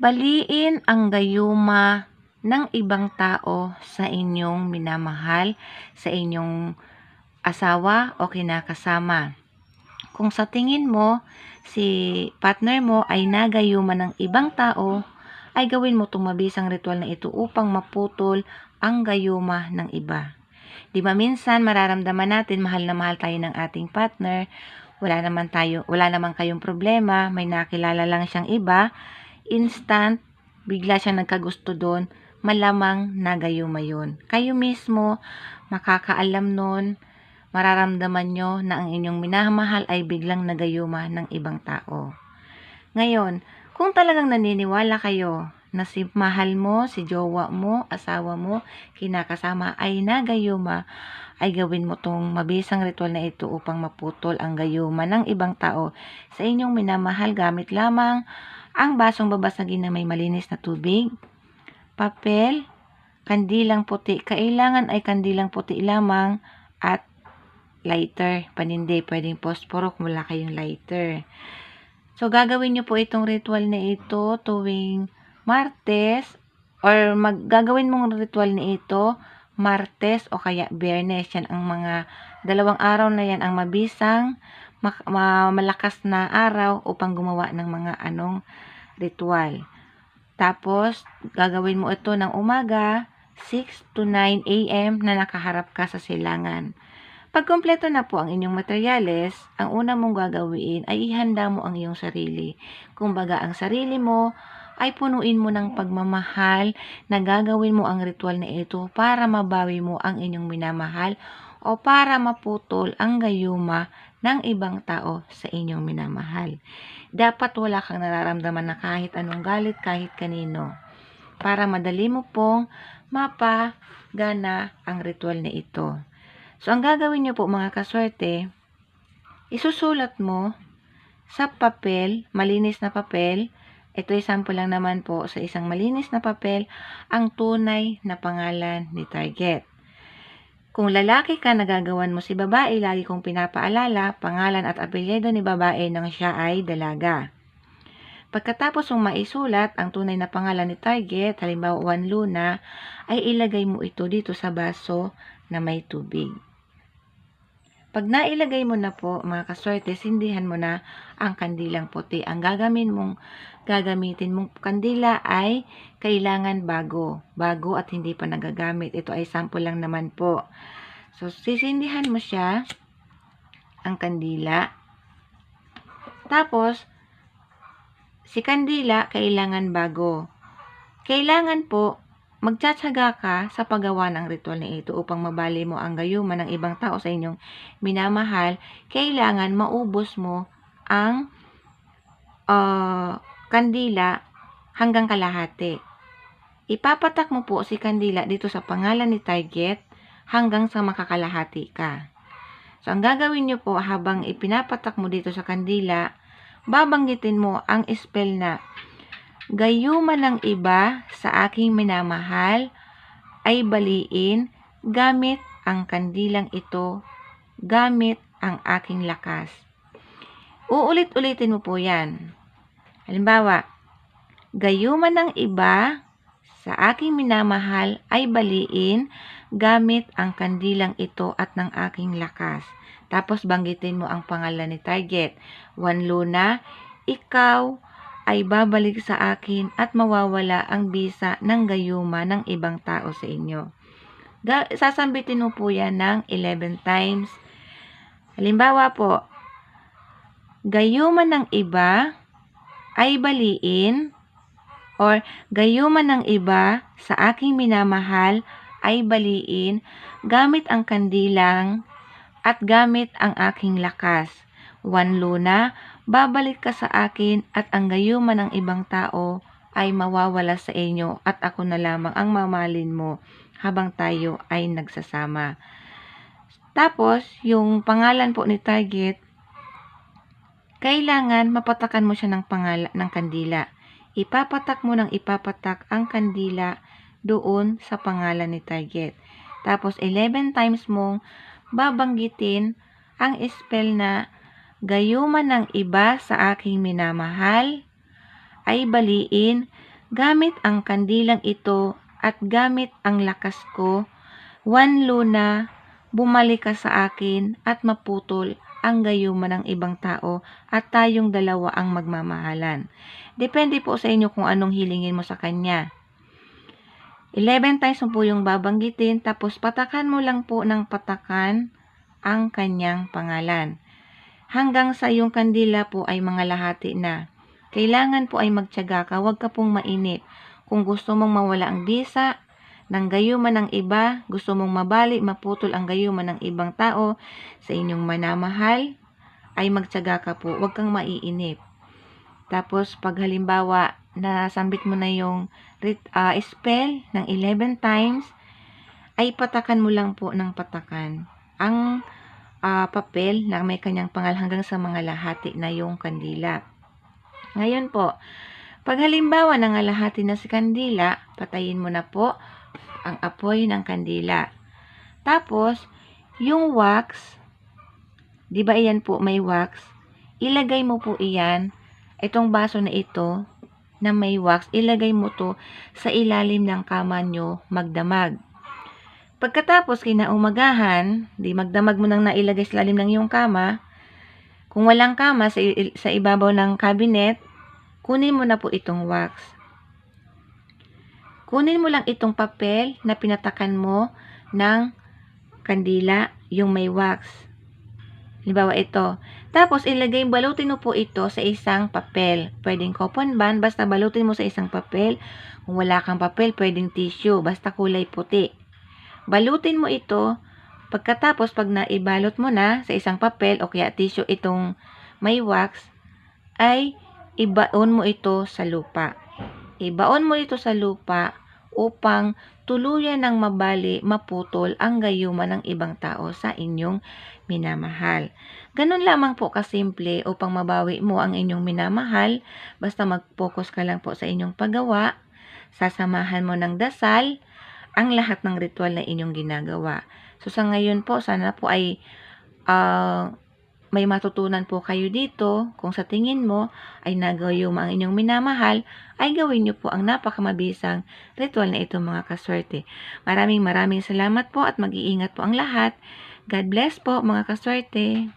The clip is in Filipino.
Baliin ang gayuma ng ibang tao sa inyong minamahal, sa inyong asawa o kinakasama. Kung sa tingin mo, si partner mo ay nagayuma ng ibang tao, ay gawin mo itong mabisang ritual na ito upang maputol ang gayuma ng iba. Di ba minsan mararamdaman natin mahal na mahal tayo ng ating partner, wala naman kayong problema, may nakilala lang siyang iba, instant, bigla siyang nagkagusto doon, malamang nagayuma yun. Kayo mismo, makakaalam nun, mararamdaman nyo na ang inyong minamahal ay biglang nagayuma ng ibang tao. Ngayon, kung talagang naniniwala kayo na si mahal mo, si jowa mo, asawa mo, kinakasama ay nagayuma, ay gawin mo tong mabisang ritual na ito upang maputol ang gayuma ng ibang tao sa inyong minamahal gamit lamang ang basong babasagin na may malinis na tubig, papel, kandilang puti. Kailangan ay kandilang puti lamang at lighter. Panindi, pwedeng posporo kung wala kayong lighter. So, gagawin nyo po itong ritual na ito tuwing Martes or gagawin mong ritual na ito Martes o kaya Biyernes. Yan ang mga dalawang araw na yan ang mabisang malakas na araw upang gumawa ng mga ritual. Tapos, gagawin mo ito ng umaga, 6 to 9 a.m. na nakaharap ka sa silangan. Pag kumpleto na po ang inyong materyales, ang una mong gagawin ay ihanda mo ang iyong sarili. Kumbaga, ang sarili mo ay punuin mo ng pagmamahal na gagawin mo ang ritual na ito para mabawi mo ang inyong minamahal o para maputol ang gayuma ng ibang tao sa inyong minamahal. Dapat wala kang nararamdaman na kahit anong galit, kahit kanino, para madali mo pong mapagana ang ritual na ito. So, ang gagawin nyo po mga kaswerte, isusulat mo sa papel, malinis na papel, ito ay sample lang naman po sa isang malinis na papel, ang tunay na pangalan ni target. Kung lalaki ka, nagagawan mo si babae, lagi kong pinapaalala, pangalan at apelyido ni babae nang siya ay dalaga. Pagkatapos mong maisulat ang tunay na pangalan ni target, halimbawa Juan Luna, ay ilagay mo ito dito sa baso na may tubig. Pag nailagay mo na po, mga kaswerte, sindihan mo na ang kandilang puti. Ang gagamitin mong kandila ay kailangan bago at hindi pa nagagamit. Ito ay sample lang naman po. So, sisindihan mo siya, ang kandila. Tapos, si kandila, kailangan bago. Kailangan po, magtsatsaga ka sa paggawa ng ritual na ito upang mabali mo ang gayuma ng ibang tao sa inyong minamahal. Kailangan maubos mo ang kandila hanggang kalahati. Ipapatak mo po si kandila dito sa pangalan ni target hanggang sa makakalahati ka. So, ang gagawin nyo po habang ipinapatak mo dito sa kandila, babanggitin mo ang spell na gayuma ng iba sa aking minamahal ay baliin gamit ang kandilang ito, gamit ang aking lakas. Uulit-ulitin mo po yan. Halimbawa, gayuma ng iba sa aking minamahal ay baliin gamit ang kandilang ito at ng aking lakas. Tapos banggitin mo ang pangalan ni target. Juan Luna, ikaw ay babalik sa akin at mawawala ang bisa ng gayuma ng ibang tao sa inyo. Sasambitin mo po yan ng 11 times. Halimbawa po, gayuma ng iba ay baliin or gayuma ng iba sa aking minamahal ay baliin gamit ang kandilang at gamit ang aking lakas. Juan Luna, babalik ka sa akin at ang gayuma ng ibang tao ay mawawala sa inyo at ako na lamang ang mamahalin mo habang tayo ay nagsasama. Tapos, yung pangalan po ni target, kailangan mapatakan mo siya ng kandila. Ipapatak mo ng ipapatak ang kandila doon sa pangalan ni target. Tapos, 11 times mong babanggitin ang spell na gayuma ng iba sa aking minamahal ay baliin Gamit ang kandilang ito at gamit ang lakas ko, Juan Luna, bumalik ka sa akin at maputol ang gayuma ng ibang tao at tayong dalawa ang magmamahalan. Depende po sa inyo kung anong hilingin mo sa kanya. 11 times mo po yung babanggitin, tapos patakan mo lang po ng patakan ang kanyang pangalan. Hanggang sa yung kandila po ay mga lahati na. Kailangan po ay magtiyaga ka, huwag ka pong mainip. Kung gusto mong mawala ang bisa ng gayuma ng iba, gusto mong mabali, maputol ang gayuma ng ibang tao sa inyong manamahal, ay magtiyaga ka po, huwag kang maiinip. Tapos, pag halimbawa, nasambit mo na yung spell ng 11 times, ay patakan mo lang po ng patakan ang papel na may kanyang pangal hanggang sa mga lahati na yung kandila. Ngayon po, pag halimbawa nangalahati na si kandila, patayin mo na po ang apoy ng kandila. Tapos, yung wax, di ba iyan po may wax, ilagay mo po iyan, itong baso na ito, na may wax, ilagay mo to sa ilalim ng kama nyo magdamag. Pagkatapos kinaumagahan, di magdamag mo nang nailagay sa ilalim ng iyong kama. Kung walang kama sa ibabaw ng cabinet, kunin mo na po itong wax. Kunin mo lang itong papel na pinatakan mo ng kandila, yung may wax. Halimbawa ito. Tapos balutin mo po ito sa isang papel. Pwedeng coupon band, basta balutin mo sa isang papel. Kung wala kang papel, pwedeng tissue, basta kulay puti. Balutin mo ito. Pagkatapos, pag naibalot mo na sa isang papel o kaya tissue itong may wax, ay ibaon mo ito sa lupa. Ibaon mo ito sa lupa upang tuluyan ng mabali, maputol ang gayuma ng ibang tao sa inyong minamahal. Ganun lamang po kasimple upang mabawi mo ang inyong minamahal. Basta mag-focus ka lang po sa inyong paggawa. Sasamahan mo ng dasal ang lahat ng ritual na inyong ginagawa. So sa ngayon po, sana po ay may matutunan po kayo dito. Kung sa tingin mo ay nagayuma ang inyong minamahal, ay gawin niyo po ang napakamabisang ritual na ito mga kaswerte. Maraming salamat po at mag-iingat po ang lahat. God bless po mga kaswerte.